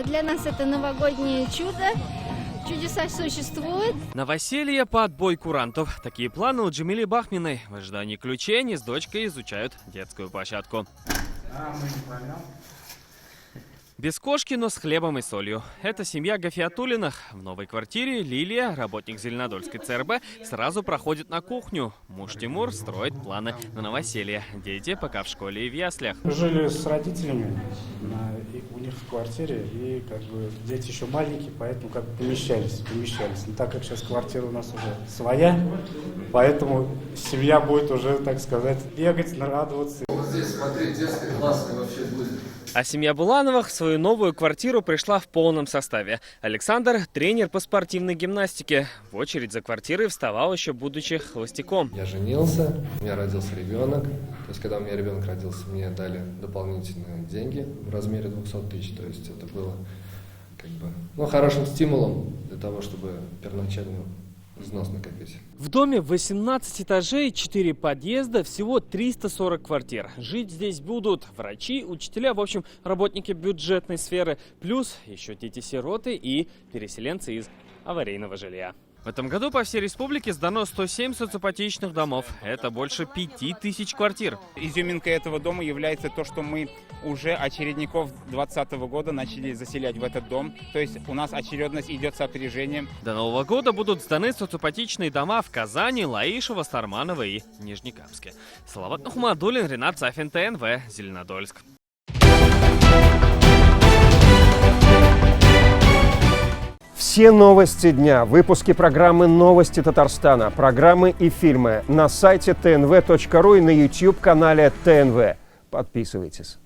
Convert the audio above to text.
Для нас это новогоднее чудо. Чудеса существуют. Новоселье по отбой курантов. Такие планы у Джамили Бахминой. В ожидании ключей они с дочкой изучают детскую площадку. Без кошки, но с хлебом и солью. Это семья Гафиатуллиных. В новой квартире Лилия, работник Зеленодольской ЦРБ, сразу проходит на кухню. Муж Тимур строит планы на новоселье. Дети пока в школе и в яслях. Жили с родителями у них в квартире, и дети еще маленькие, поэтому помещались. Но так как сейчас квартира у нас уже своя, поэтому семья будет уже, так сказать, бегать, радоваться. Вот здесь, смотри, детская классная вообще будет. А семья Булановых в свою новую квартиру пришла в полном составе. Александр – тренер по спортивной гимнастике. В очередь за квартирой вставал еще будучи холостяком. Я женился, у меня родился ребенок. То есть, когда у меня ребенок родился, мне дали дополнительные деньги в размере 200 тысяч. То есть, это было хорошим стимулом для того, чтобы первоначально взнос накопить. В доме 18 этажей, 4 подъезда, всего 340 квартир. Жить здесь будут врачи, учителя, в общем, работники бюджетной сферы, плюс еще дети-сироты и переселенцы из аварийного жилья. В этом году по всей республике сдано 107 соципотечных домов. Это больше 5000 квартир. Изюминкой этого дома является то, что мы уже очередников 2020 года начали заселять в этот дом. То есть у нас очередность идет с опережением. До Нового года будут сданы соципотечные дома в Казани, Лаишево, Старманово и Нижнекамске. Салават Нухмадуллин, Ренат Сафин, ТНВ, Зеленодольск. Все новости дня, выпуски программы «Новости Татарстана», программы и фильмы на сайте tnv.ru и на YouTube-канале ТНВ. Подписывайтесь.